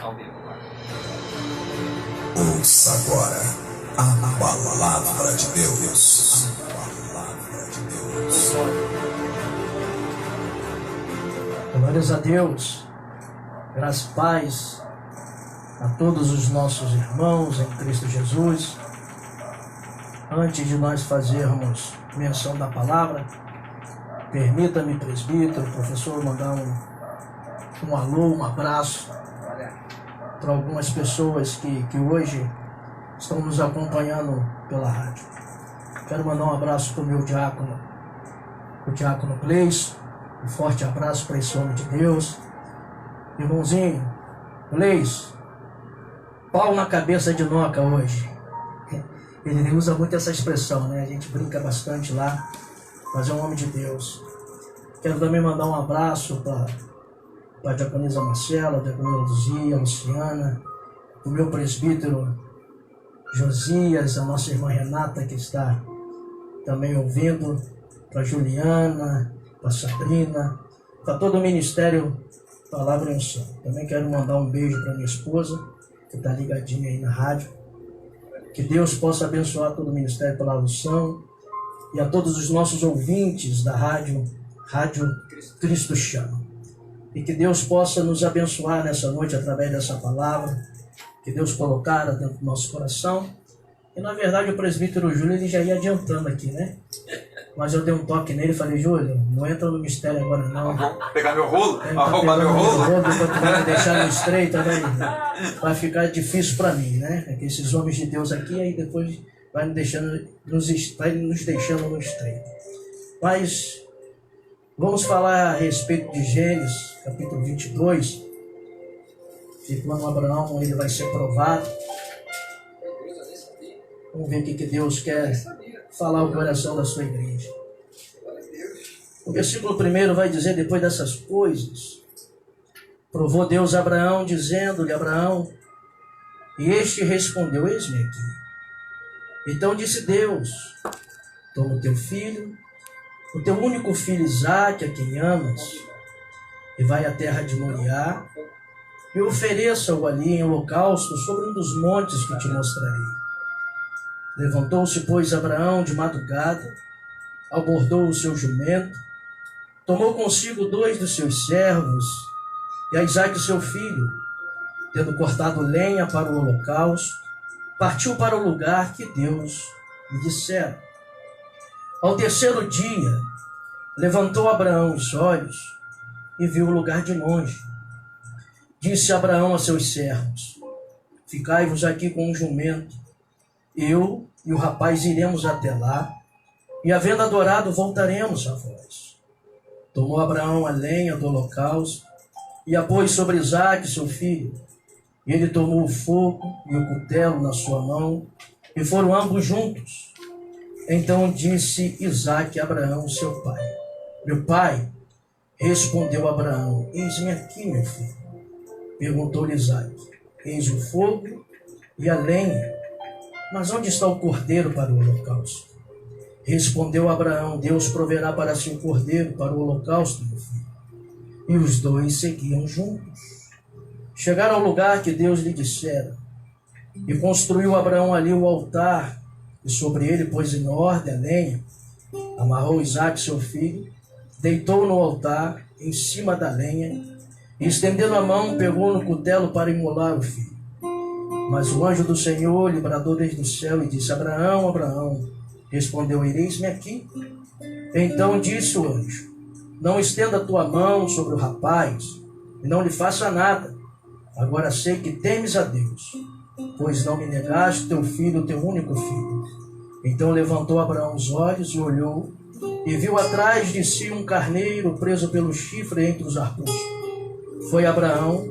ao vivo agora. Ouça agora a palavra de Deus. A palavra de Deus. Glórias a Deus. Graças e paz a todos os nossos irmãos em Cristo Jesus. Antes de nós fazermos menção da palavra, permita-me, presbítero, professor, mandar um alô, um abraço para algumas pessoas que hoje estão nos acompanhando pela rádio. Quero mandar um abraço para o meu diácono, o diácono Gleison. Um forte abraço para esse homem de Deus. Irmãozinho, Gleison, pau na cabeça de Noca hoje. Ele usa muito essa expressão, né? A gente brinca bastante lá, mas é um homem de Deus. Quero também mandar um abraço para a diaconisa Marcela, a diaconisa Luzia, a Luciana, o meu presbítero Josias, a nossa irmã Renata, que está também ouvindo, para a Juliana, para a Sabrina, para todo o ministério Palavra e Unção. Também quero mandar um beijo para minha esposa, que está ligadinha aí na rádio. Que Deus possa abençoar todo o ministério Palavra e Unção e a todos os nossos ouvintes da Rádio Cristo Chama. E que Deus possa nos abençoar nessa noite através dessa palavra que Deus colocara dentro do nosso coração. E na verdade o presbítero Júlio ele já ia adiantando aqui, né? Mas eu dei um toque nele e falei: Júlio, não entra no mistério agora não. Vamos pegar meu rolo? Tá Roubar meu rolo? Depois tu vai me deixar no estreito, vai ficar difícil para mim, né? É que esses homens de Deus aqui, aí depois vai nos deixando no estreito. Mas vamos falar a respeito de Gênesis, capítulo 22. Que quando Abraão ele vai ser provado. Vamos ver o que Deus quer falar ao coração da sua igreja. O versículo 1 vai dizer: depois dessas coisas, provou Deus a Abraão, dizendo-lhe: Abraão, e este respondeu: eis-me aqui. Então disse Deus: toma o teu filho, o teu único filho Isaque, a quem amas, e vai à terra de Moriá, e ofereça-o ali em holocausto sobre um dos montes que te mostrarei. Levantou-se, pois, Abraão de madrugada, abordou o seu jumento, tomou consigo 2 dos seus servos e a Isaque seu filho, tendo cortado lenha para o holocausto, partiu para o lugar que Deus lhe dissera. Ao terceiro dia, levantou Abraão os olhos e viu o lugar de longe. Disse Abraão a seus servos: ficai-vos aqui com o jumento, eu e o rapaz iremos até lá, e havendo adorado, voltaremos a vós. Tomou Abraão a lenha do holocausto, e a pôs sobre Isaque, seu filho. E ele tomou o fogo e o cutelo na sua mão, e foram ambos juntos. Então disse Isaque a Abraão, seu pai: meu pai. Respondeu Abraão: eis-me aqui, meu filho. Perguntou-lhe Isaque: eis o fogo e a lenha, mas onde está o cordeiro para o holocausto? Respondeu Abraão: Deus proverá para si um cordeiro para o holocausto, meu filho. E os dois seguiam juntos. Chegaram ao lugar que Deus lhe dissera, e construiu Abraão ali o altar, e sobre ele pôs em ordem a lenha, amarrou Isaque, seu filho, deitou no altar, em cima da lenha, e estendendo a mão, pegou no cutelo para imolar o filho. Mas o anjo do Senhor lhe bradou desde o céu e disse: Abraão, Abraão. Respondeu: eis-me aqui. Então disse o anjo: não estenda a tua mão sobre o rapaz, e não lhe faça nada. Agora sei que temes a Deus, pois não me negaste teu filho, teu único filho. Então levantou Abraão os olhos e olhou, e viu atrás de si um carneiro preso pelo chifre entre os arbustos. Foi Abraão,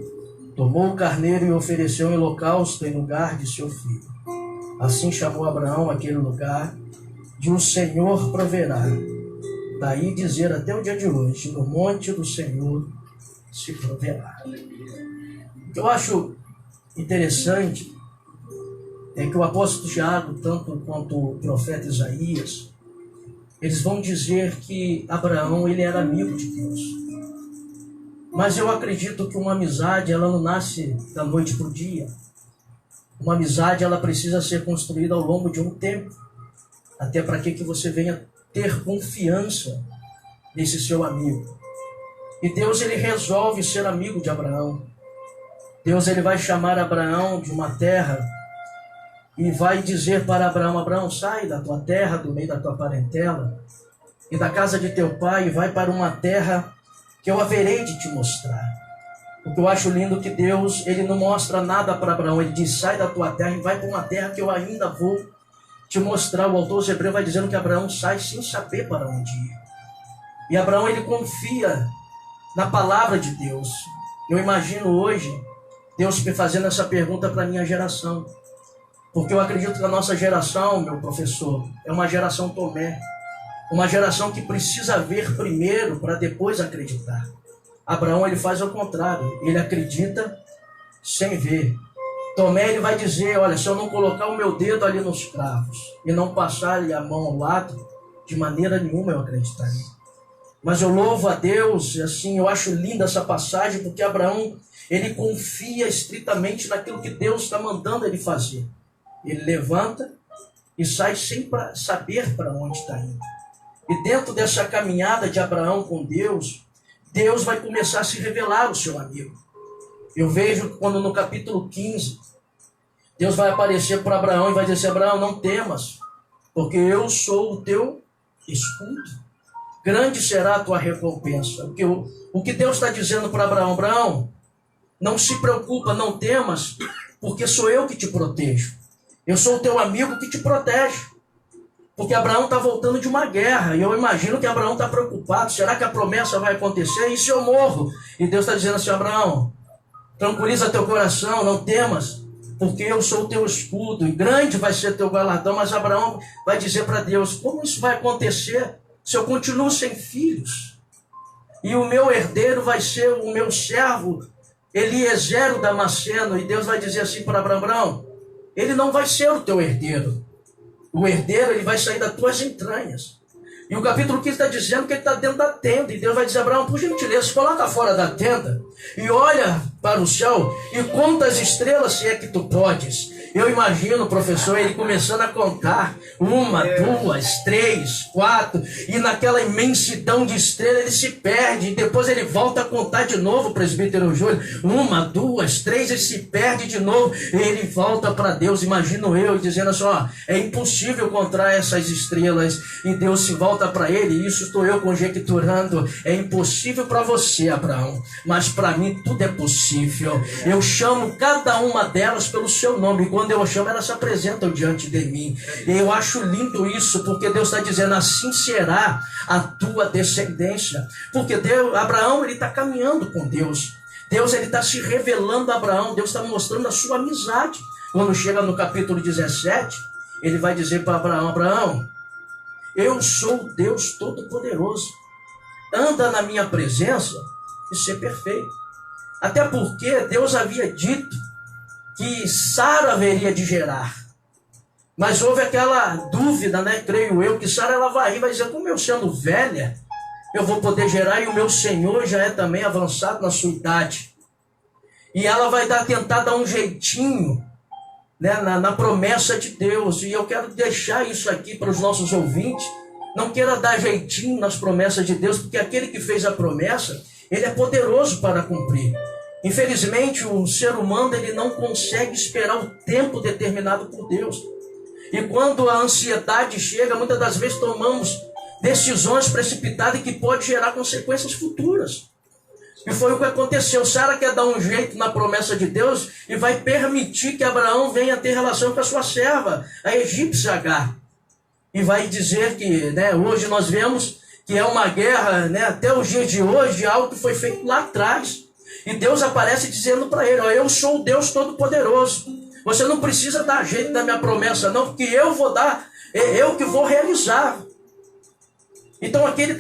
tomou o carneiro e ofereceu em holocausto em lugar de seu filho. Assim chamou Abraão aquele lugar de o Senhor proverá. Daí dizer até o dia de hoje: no monte do Senhor se proverá. O que eu acho interessante é que o apóstolo Tiago, tanto quanto o profeta Isaías, eles vão dizer que Abraão ele era amigo de Deus. Mas eu acredito que uma amizade, ela não nasce da noite para o dia. Uma amizade, ela precisa ser construída ao longo de um tempo. Até para que você venha ter confiança nesse seu amigo. E Deus, ele resolve ser amigo de Abraão. Deus, ele vai chamar Abraão de uma terra e vai dizer para Abraão: Abraão, sai da tua terra, do meio da tua parentela e da casa de teu pai, e vai para uma terra que eu haverei de te mostrar. O que eu acho lindo é que Deus, ele não mostra nada para Abraão. Ele diz: sai da tua terra e vai para uma terra que eu ainda vou te mostrar. O autor aos Hebreus vai dizendo que Abraão sai sem saber para onde ir. E Abraão, ele confia na palavra de Deus. Eu imagino hoje Deus me fazendo essa pergunta para a minha geração. Porque eu acredito que a nossa geração, meu professor, é uma geração Tomé. Uma geração que precisa ver primeiro para depois acreditar. Abraão, ele faz ao contrário. Ele acredita sem ver. Tomé, ele vai dizer: olha, se eu não colocar o meu dedo ali nos cravos e não passar-lhe a mão ao lado, de maneira nenhuma eu acreditaria. Mas eu louvo a Deus, assim, eu acho linda essa passagem, porque Abraão, ele confia estritamente naquilo que Deus está mandando ele fazer. Ele levanta e sai sem saber para onde está indo. E dentro dessa caminhada de Abraão com Deus, Deus vai começar a se revelar ao seu amigo. Eu vejo quando no capítulo 15, Deus vai aparecer para Abraão e vai dizer: Abraão, não temas, porque eu sou o teu escudo. Grande será a tua recompensa. O que Deus está dizendo para Abraão: Abraão, não se preocupa, não temas, porque sou eu que te protejo. Eu sou o teu amigo que te protege. Porque Abraão está voltando de uma guerra. E eu imagino que Abraão está preocupado. Será que a promessa vai acontecer? E se eu morro? E Deus está dizendo assim: Abraão, tranquiliza teu coração, não temas, porque eu sou o teu escudo. E grande vai ser teu galardão. Mas Abraão vai dizer para Deus: como isso vai acontecer se eu continuo sem filhos? E o meu herdeiro vai ser o meu servo Eliezer o Damasceno. E Deus vai dizer assim para Abraão: Abraão, ele não vai ser o teu herdeiro. O herdeiro, ele vai sair das tuas entranhas. E o capítulo 15 está dizendo que ele está dentro da tenda. E Deus vai dizer: Abraão, por gentileza, coloca fora da tenda e olha para o céu e conta as estrelas, se é que tu podes. Eu imagino, professor, ele começando a contar 1, 2, 3, 4, e naquela imensidão de estrelas ele se perde, e depois ele volta a contar de novo, presbítero Júlio, 1, 2, 3, ele se perde de novo, e ele volta para Deus. Imagino eu dizendo assim: ó, é impossível contar essas estrelas, e Deus se volta para ele, e isso estou eu conjecturando: é impossível para você, Abraão, mas para mim tudo é possível. Eu chamo cada uma delas pelo seu nome, e quando eu chamo, elas se apresentam diante de mim. E eu acho lindo isso, porque Deus está dizendo: assim será a tua descendência. Porque Abraão, ele está caminhando com Deus. Deus, ele está se revelando a Abraão. Deus está mostrando a sua amizade. Quando chega no capítulo 17, ele vai dizer para Abraão: Abraão, eu sou o Deus Todo-Poderoso. Anda na minha presença e ser perfeito. Até porque Deus havia dito que Sara haveria de gerar. Mas houve aquela dúvida, né? Creio eu, que Sara, ela vai dizer: como eu sendo velha, eu vou poder gerar, e o meu Senhor já é também avançado na sua idade. E ela vai tentar dar um jeitinho, né, na promessa de Deus. E eu quero deixar isso aqui para os nossos ouvintes: não queira dar jeitinho nas promessas de Deus, porque aquele que fez a promessa, ele é poderoso para cumprir. Infelizmente, o ser humano, ele não consegue esperar o tempo determinado por Deus. E quando a ansiedade chega, muitas das vezes tomamos decisões precipitadas que podem gerar consequências futuras. E foi o que aconteceu. Sara quer dar um jeito na promessa de Deus e vai permitir que Abraão venha ter relação com a sua serva, a egípcia Agar. E vai dizer que, né, hoje nós vemos que é uma guerra, né, até os dias de hoje, algo que foi feito lá atrás. E Deus aparece dizendo para ele: ó, eu sou o Deus Todo-Poderoso. Você não precisa dar jeito na minha promessa, não, porque eu vou dar, eu que vou realizar. Então aqui ele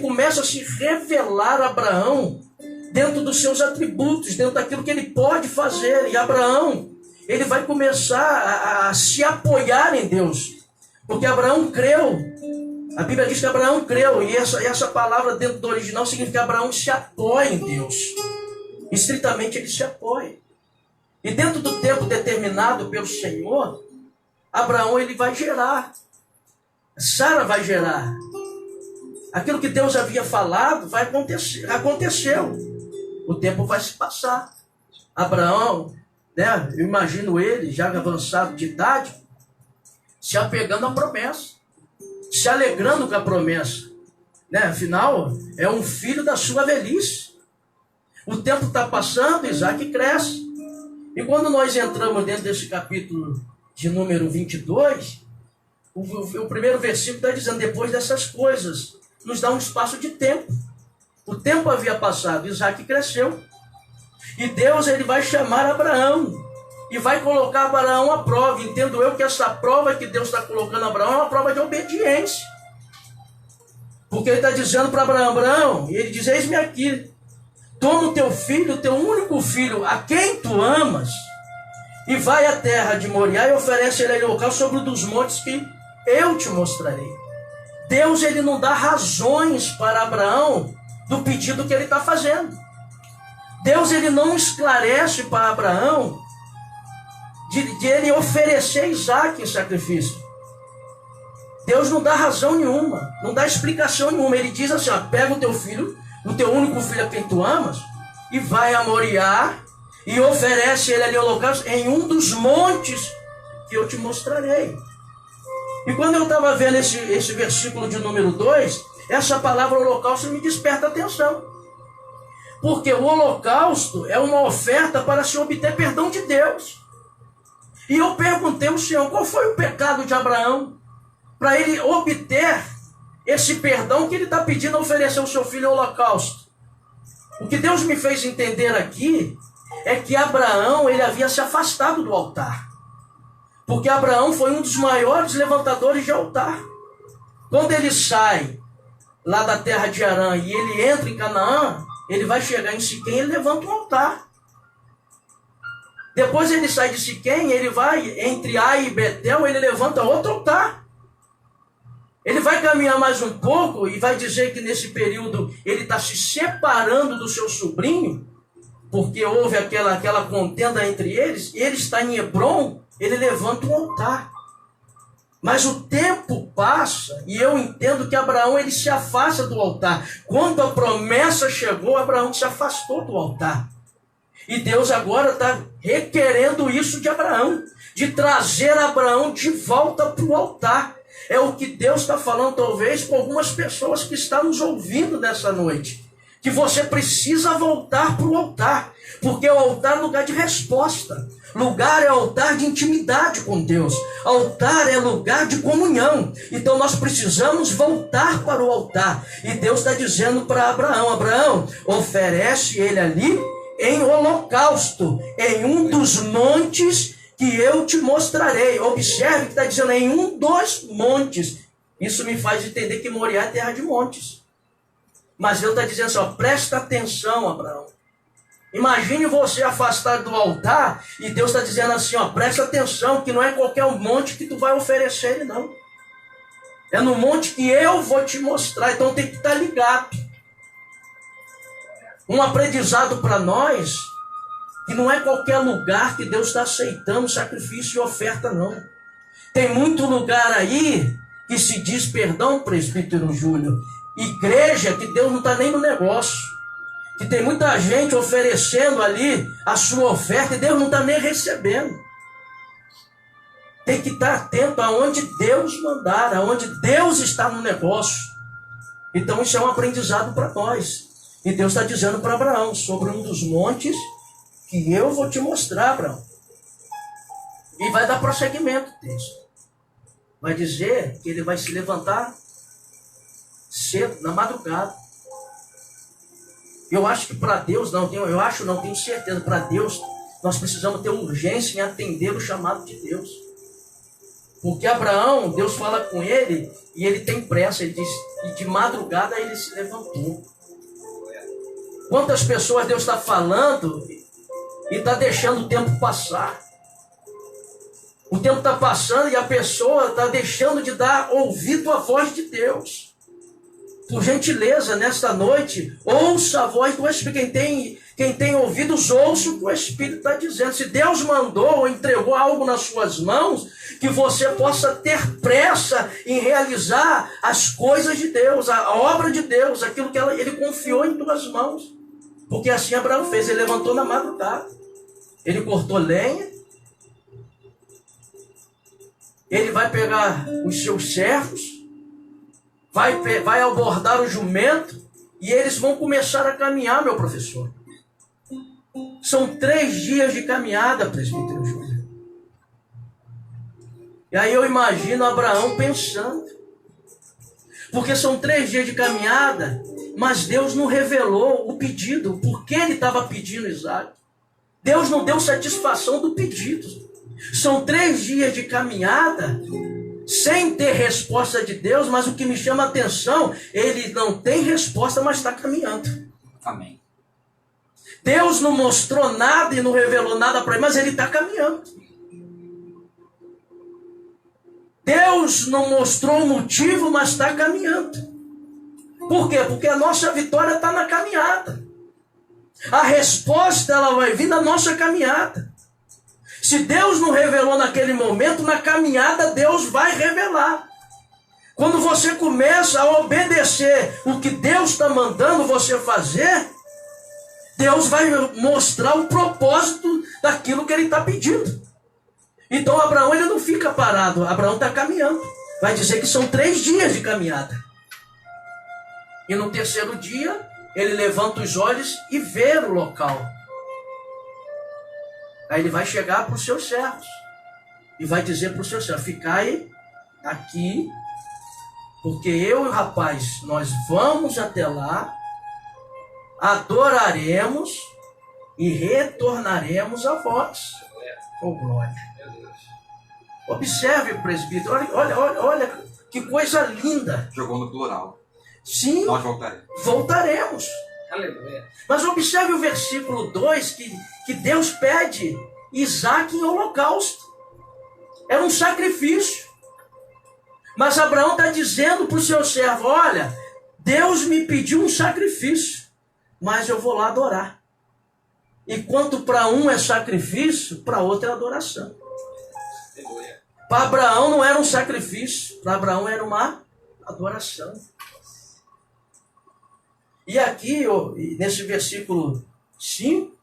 começa a se revelar a Abraão dentro dos seus atributos, dentro daquilo que ele pode fazer. E Abraão, ele vai começar a se apoiar em Deus. Porque Abraão creu A Bíblia diz que Abraão creu, e essa palavra dentro do original significa que Abraão se apoia em Deus. Estritamente ele se apoia. E dentro do tempo determinado pelo Senhor, Abraão ele vai gerar. Sara vai gerar. Aquilo que Deus havia falado vai acontecer. Aconteceu. O tempo vai se passar. Abraão, né, eu imagino ele, já avançado de idade, se apegando à promessa. Se alegrando com a promessa. Né? Afinal, é um filho da sua velhice. O tempo está passando, Isaac cresce. E quando nós entramos dentro desse capítulo de número 22, o primeiro versículo está dizendo, depois dessas coisas, nos dá um espaço de tempo. O tempo havia passado, Isaac cresceu. E Deus ele vai chamar Abraão. E vai colocar Abraão à prova. Entendo eu que essa prova que Deus está colocando Abraão é uma prova de obediência. Porque ele está dizendo para Abraão, Abraão, e ele diz, eis-me aqui. Toma o teu filho, o teu único filho, a quem tu amas, e vai à terra de Moriá e oferece ele local sobre um dos montes que eu te mostrarei. Deus ele não dá razões para Abraão do pedido que ele está fazendo. Deus ele não esclarece para Abraão de ele oferecer Isaac em sacrifício. Deus não dá razão nenhuma, não dá explicação nenhuma. Ele diz assim, ó, pega o teu filho, o teu único filho a quem tu amas, e vai a Moriá e oferece ele ali ao holocausto em um dos montes que eu te mostrarei. E quando eu estava vendo esse versículo de número 2, essa palavra holocausto me desperta a atenção. Porque o holocausto é uma oferta para se obter perdão de Deus. E eu perguntei ao Senhor, qual foi o pecado de Abraão para ele obter esse perdão que ele está pedindo a oferecer ao seu filho ao holocausto? O que Deus me fez entender aqui é que Abraão ele havia se afastado do altar. Porque Abraão foi um dos maiores levantadores de altar. Quando ele sai lá da terra de Harã e ele entra em Canaã, ele vai chegar em Siquém e ele levanta um altar. Depois ele sai de Siquém, ele vai entre Ai e Betel, ele levanta outro altar. Ele vai caminhar mais um pouco e vai dizer que nesse período ele está se separando do seu sobrinho, porque houve aquela contenda entre eles, e ele está em Hebrom, ele levanta um altar. Mas o tempo passa e eu entendo que Abraão ele se afasta do altar. Quando a promessa chegou, Abraão se afastou do altar. E Deus agora está requerendo isso de Abraão, de trazer Abraão de volta para o altar. É o que Deus está falando talvez com algumas pessoas que estão nos ouvindo nessa noite. Que você precisa voltar para o altar, porque o altar é lugar de resposta. Lugar é altar de intimidade com Deus. Altar é lugar de comunhão. Então nós precisamos voltar para o altar. E Deus está dizendo para Abraão, Abraão, oferece ele ali em holocausto, em um dos montes que eu te mostrarei. Observe que está dizendo em um dos montes. Isso me faz entender que Moriá é terra de montes. Mas Deus está dizendo assim, ó, presta atenção, Abraão. Imagine você afastado do altar e Deus está dizendo assim, ó, presta atenção, que não é qualquer monte que tu vai oferecer ele, não. É no monte que eu vou te mostrar, então tem que estar ligado. Um aprendizado para nós, que não é qualquer lugar que Deus está aceitando sacrifício e oferta, não. Tem muito lugar aí que se diz, perdão, presbítero Júlio, igreja que Deus não está nem no negócio. Que tem muita gente oferecendo ali a sua oferta e Deus não está nem recebendo. Tem que estar atento aonde Deus mandar, aonde Deus está no negócio. Então isso é um aprendizado para nós. E Deus está dizendo para Abraão, sobre um dos montes que eu vou te mostrar, Abraão. E vai dar prosseguimento o texto. Vai dizer que ele vai se levantar cedo, na madrugada. Eu acho que para Deus, tenho certeza, para Deus, nós precisamos ter urgência em atender o chamado de Deus. Porque Abraão, Deus fala com ele, e ele tem pressa, ele diz, e de madrugada ele se levantou. Quantas pessoas Deus está falando e está deixando o tempo passar? O tempo está passando e a pessoa está deixando de dar ouvido à voz de Deus. Por gentileza, nesta noite, ouça a voz do Espírito. Quem tem ouvidos, ouça o que o Espírito está dizendo. Se Deus mandou ou entregou algo nas suas mãos, que você possa ter pressa em realizar as coisas de Deus, a obra de Deus, aquilo que ele confiou em tuas mãos. Porque assim Abraão fez, ele levantou na madrugada, ele cortou lenha, ele vai pegar os seus servos, vai abordar o jumento, e eles vão começar a caminhar, meu professor. São 3 dias de caminhada, presbítero Júlio. E aí eu imagino Abraão pensando. Porque são 3 dias de caminhada, mas Deus não revelou o pedido, por que ele estava pedindo Isaac. Deus não deu satisfação do pedido. São 3 dias de caminhada, sem ter resposta de Deus, mas o que me chama a atenção, ele não tem resposta, mas está caminhando. Amém. Deus não mostrou nada e não revelou nada para ele, mas ele está caminhando. Deus não mostrou o motivo, mas está caminhando. Por quê? Porque a nossa vitória está na caminhada. A resposta ela vai vir na nossa caminhada. Se Deus não revelou naquele momento, na caminhada Deus vai revelar. Quando você começa a obedecer o que Deus está mandando você fazer, Deus vai mostrar o propósito daquilo que ele está pedindo. Então Abraão ele não fica parado, Abraão está caminhando. Vai dizer que são 3 dias de caminhada. E no 3º dia, ele levanta os olhos e vê o local. Aí ele vai chegar para os seus servos. E vai dizer para os seus servos, ficai aqui, porque eu e o rapaz, nós vamos até lá, adoraremos e retornaremos a vós. Oh, glória. Observe, presbítero, olha que coisa linda. Jogou no plural. Sim, Nós voltaremos. Aleluia. Mas observe o versículo 2, que Deus pede Isaac em holocausto. Era um sacrifício. Mas Abraão está dizendo para o seu servo, olha, Deus me pediu um sacrifício, mas eu vou lá adorar. Enquanto para um é sacrifício, para outro é adoração. Aleluia. Para Abraão não era um sacrifício, para Abraão era uma adoração. E aqui, nesse versículo 5,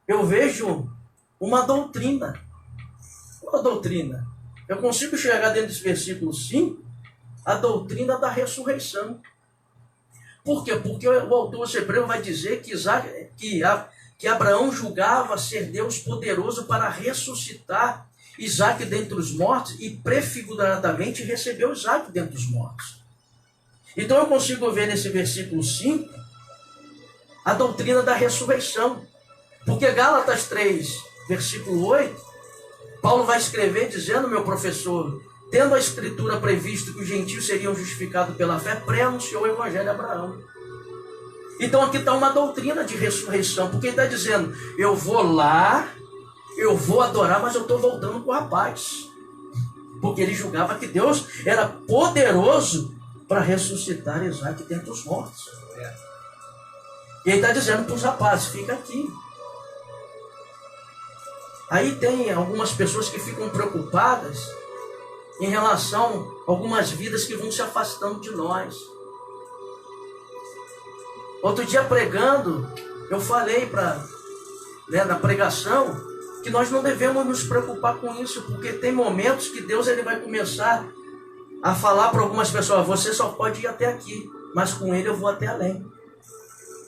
eu vejo uma doutrina. Uma doutrina. Eu consigo chegar dentro desse versículo 5, a doutrina da ressurreição. Por quê? Porque o autor hebreu vai dizer que Abraão julgava ser Deus poderoso para ressuscitar Isaac dentre os mortos e prefiguradamente recebeu Isaac dentre os mortos. Então eu consigo ver nesse versículo 5 a doutrina da ressurreição. Porque Gálatas 3, versículo 8, Paulo vai escrever dizendo, meu professor, tendo a escritura previsto que os gentios seriam justificados pela fé, pré-anunciou o evangelho a Abraão. Então aqui está uma doutrina de ressurreição, porque ele está dizendo, eu vou lá, eu vou adorar, mas eu estou voltando com o rapaz. Porque ele julgava que Deus era poderoso para ressuscitar Isaac dentre os mortos. E ele está dizendo para os rapazes, fica aqui. Aí tem algumas pessoas que ficam preocupadas em relação a algumas vidas que vão se afastando de nós. Outro dia pregando, eu falei na pregação que nós não devemos nos preocupar com isso, porque tem momentos que Deus ele vai começar a falar para algumas pessoas, você só pode ir até aqui, mas com ele eu vou até além.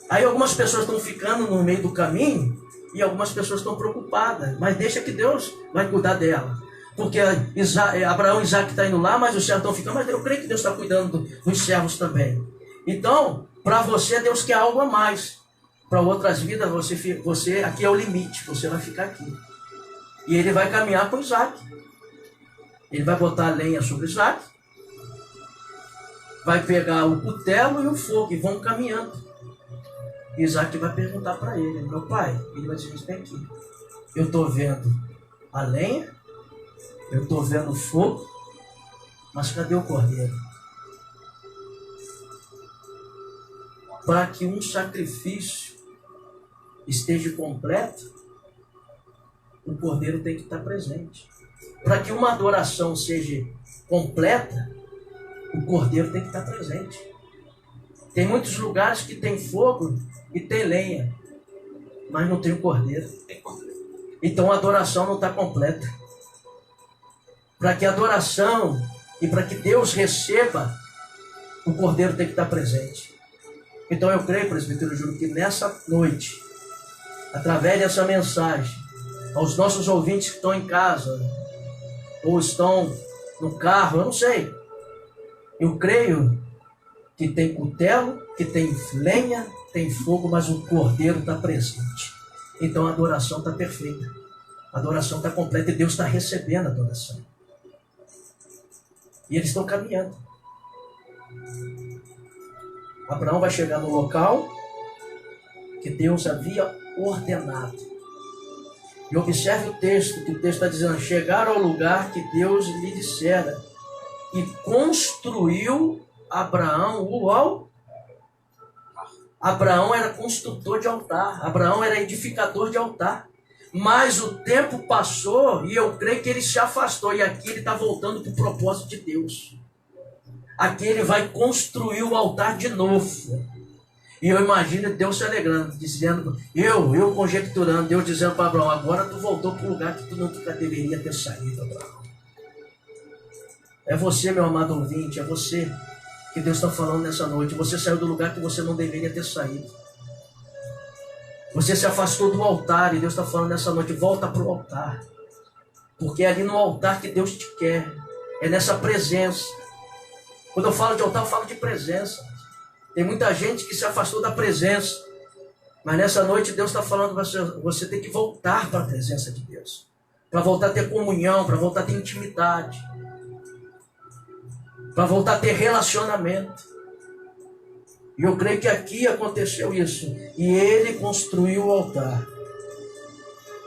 Aí algumas pessoas estão ficando no meio do caminho e algumas pessoas estão preocupadas, mas deixa que Deus vai cuidar dela. Porque Abraão e Isaac estão indo lá, mas os servos estão ficando, mas eu creio que Deus está cuidando dos servos também. Então, para você, Deus quer algo a mais. Para outras vidas, você aqui é o limite, você vai ficar aqui. E ele vai caminhar com Isaac. Ele vai botar a lenha sobre Isaac, vai pegar o cutelo e o fogo e vão caminhando. Isaac vai perguntar para ele, meu pai, ele vai dizer, vem aqui, eu estou vendo a lenha Eu estou vendo fogo, mas cadê o cordeiro? Para que um sacrifício esteja completo, o cordeiro tem que estar presente. Para que uma adoração seja completa, o cordeiro tem que estar presente. Tem muitos lugares que tem fogo e tem lenha, mas não tem o cordeiro. Então a adoração não está completa. Para que a adoração e para que Deus receba, o cordeiro tem que estar presente. Então eu creio, presbítero Júlio, que nessa noite, através dessa mensagem, aos nossos ouvintes que estão em casa, ou estão no carro, eu não sei. Eu creio que tem cutelo, que tem lenha, tem fogo, mas o cordeiro está presente. Então a adoração está perfeita. A adoração está completa e Deus está recebendo a adoração. E eles estão caminhando. Abraão vai chegar no local que Deus havia ordenado. E observe o texto, que o texto está dizendo: chegar ao lugar que Deus lhe dissera. E construiu Abraão o altar. Abraão era construtor de altar. Abraão era edificador de altar. Mas o tempo passou e eu creio que ele se afastou. E aqui ele está voltando para o propósito de Deus. Aqui ele vai construir o altar de novo. E eu imagino Deus se alegrando, dizendo, eu conjecturando, Deus dizendo para Abraão: agora tu voltou para o lugar que tu nunca deveria ter saído, Abraão. É você, meu amado ouvinte, é você que Deus está falando nessa noite. Você saiu do lugar que você não deveria ter saído. Você se afastou do altar e Deus está falando nessa noite: volta para o altar. Porque é ali no altar que Deus te quer. É nessa presença. Quando eu falo de altar, eu falo de presença. Tem muita gente que se afastou da presença. Mas nessa noite Deus está falando para você tem que voltar para a presença de Deus. Para voltar a ter comunhão, para voltar a ter intimidade. Para voltar a ter relacionamento. E eu creio que aqui aconteceu isso. E ele construiu o altar.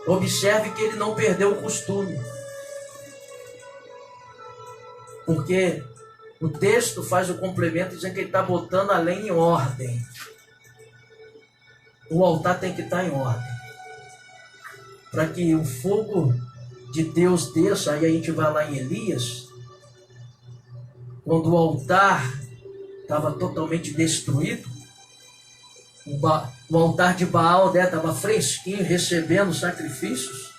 Observe que ele não perdeu o costume. Porque o texto faz o complemento dizendo que ele está botando a lenha em ordem. O altar tem que estar em ordem. Para que o fogo de Deus desça. Aí a gente vai lá em Elias. Quando o altar estava totalmente destruído, o altar de Baal estava fresquinho, recebendo sacrifícios,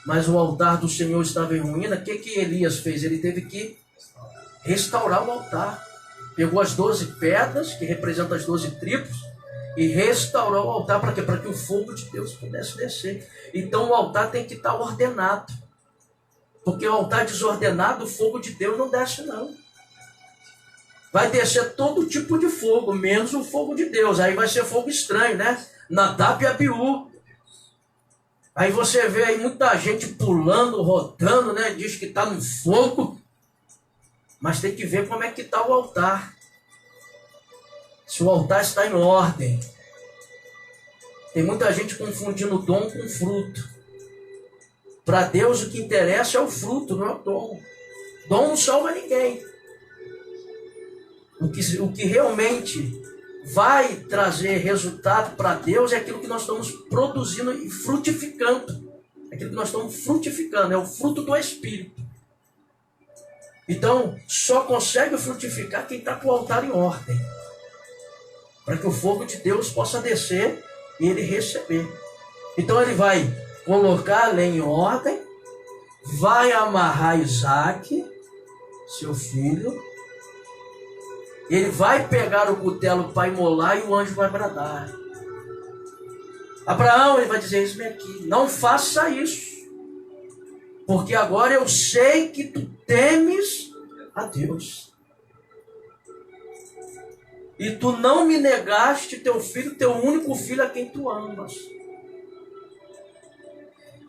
mas o altar do Senhor estava em ruína. O que Elias fez? Ele teve que restaurar o altar. Pegou as 12 pedras, que representam as 12 tribos, e restaurou o altar. Para quê? Para que o fogo de Deus pudesse descer. Então o altar tem que estar ordenado. Porque o altar desordenado, o fogo de Deus não desce não. Vai descer todo tipo de fogo, menos o fogo de Deus. Aí vai ser fogo estranho, né? Nadab e Abiú. Aí você vê aí muita gente pulando, rodando, né? Diz que está no fogo. Mas tem que ver como é que está o altar. Se o altar está em ordem. Tem muita gente confundindo dom com fruto. Para Deus o que interessa é o fruto, não é o dom. Dom não salva ninguém. O que realmente vai trazer resultado para Deus é aquilo que nós estamos produzindo e frutificando. Aquilo que nós estamos frutificando, é o fruto do Espírito. Então, só consegue frutificar quem está com o altar em ordem. Para que o fogo de Deus possa descer e ele receber. Então ele vai colocar a lenha em ordem, vai amarrar Isaac, seu filho. Ele vai pegar o cutelo para imolar e o anjo vai bradar. Abraão, ele vai dizer: isso aqui, não faça isso. Porque agora eu sei que tu temes a Deus. E tu não me negaste teu filho, teu único filho a quem tu amas.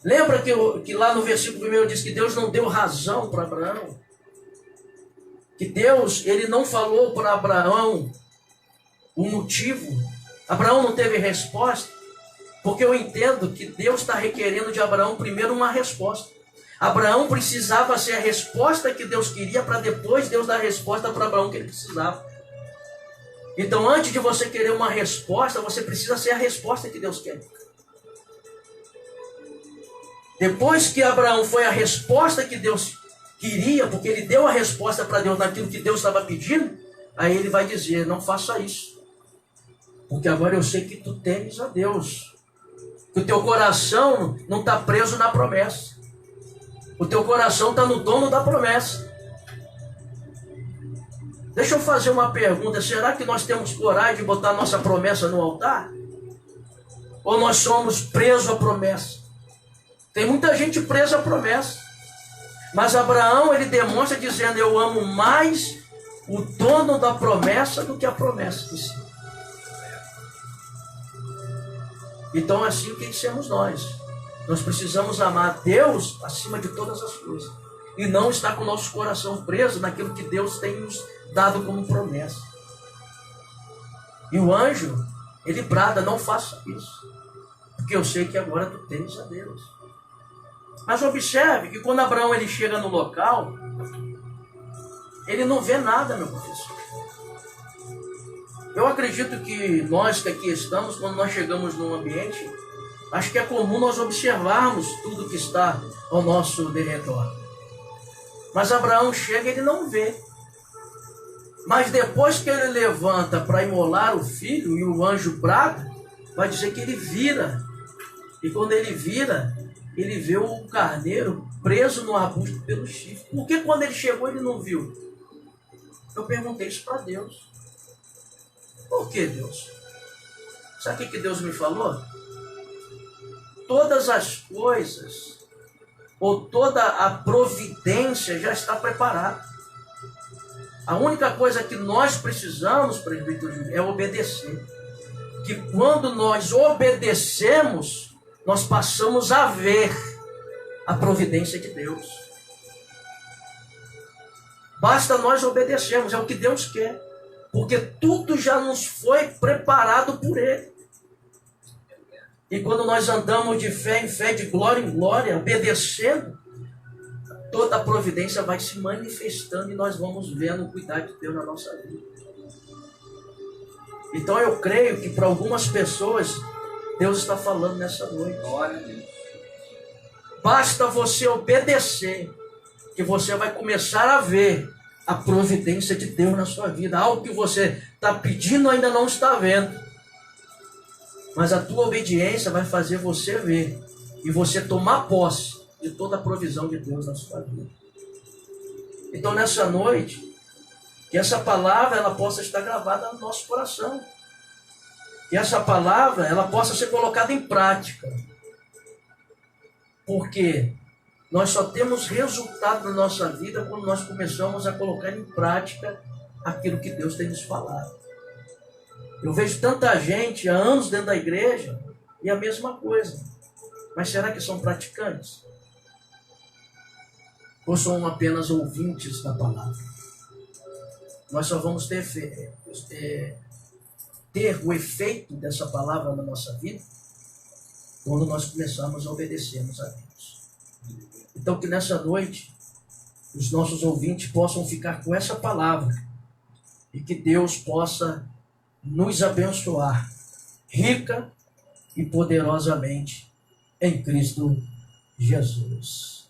Lembra que lá no versículo 1 diz que Deus não deu razão para Abraão? Que Deus, ele não falou para Abraão o motivo. Abraão não teve resposta. Porque eu entendo que Deus está requerendo de Abraão primeiro uma resposta. Abraão precisava ser a resposta que Deus queria para depois Deus dar a resposta para Abraão que ele precisava. Então, antes de você querer uma resposta, você precisa ser a resposta que Deus quer. Depois que Abraão foi a resposta que Deus queria, porque ele deu a resposta para Deus naquilo que Deus estava pedindo, aí ele vai dizer: não faça isso, porque agora eu sei que tu temes a Deus, que o teu coração não está preso na promessa, o teu coração está no dono da promessa. Deixa eu fazer uma pergunta: será que nós temos coragem de botar nossa promessa no altar? Ou nós somos presos à promessa? Tem muita gente presa à promessa. Mas Abraão, ele demonstra dizendo: eu amo mais o dono da promessa do que a promessa de si. Então, assim que somos nós. Nós precisamos amar Deus acima de todas as coisas. E não estar com o nosso coração preso naquilo que Deus tem nos dado como promessa. E o anjo, ele brada: não faça isso, porque eu sei que agora tu temes a Deus. Mas observe que quando Abraão ele chega no local, ele não vê nada, meu professor. Eu acredito que nós que aqui estamos, quando nós chegamos num ambiente, acho que é comum nós observarmos tudo que está ao nosso derredor. Mas Abraão chega e ele não vê. Mas depois que ele levanta para imolar o filho e o anjo brada, vai dizer que ele vira. E quando ele vira, ele vê o carneiro preso no arbusto pelo chifre. Por que quando ele chegou ele não viu? Eu perguntei isso para Deus. Por que, Deus? Sabe o que Deus me falou? Todas as coisas, ou toda a providência já está preparada. A única coisa que nós precisamos, presbítero Júlio, é obedecer. Que quando nós obedecemos, nós passamos a ver a providência de Deus. Basta nós obedecermos, é o que Deus quer. Porque tudo já nos foi preparado por Ele. E quando nós andamos de fé em fé, de glória em glória, obedecendo, toda a providência vai se manifestando e nós vamos vendo o cuidado de Deus na nossa vida. Então eu creio que para algumas pessoas, Deus está falando nessa noite. Glória a Deus. Basta você obedecer, que você vai começar a ver a providência de Deus na sua vida. Algo que você está pedindo ainda não está vendo. Mas a tua obediência vai fazer você ver e você tomar posse de toda a provisão de Deus na sua vida. Então nessa noite, que essa palavra ela possa estar gravada no nosso coração. Que essa palavra ela possa ser colocada em prática. Porque nós só temos resultado na nossa vida quando nós começamos a colocar em prática aquilo que Deus tem nos falado. Eu vejo tanta gente há anos dentro da igreja e a mesma coisa. Mas será que são praticantes? Ou são apenas ouvintes da palavra? Nós só vamos ter o efeito dessa palavra na nossa vida quando nós começarmos a obedecermos a Deus. Então que nessa noite os nossos ouvintes possam ficar com essa palavra e que Deus possa nos abençoar rica e poderosamente em Cristo Jesus.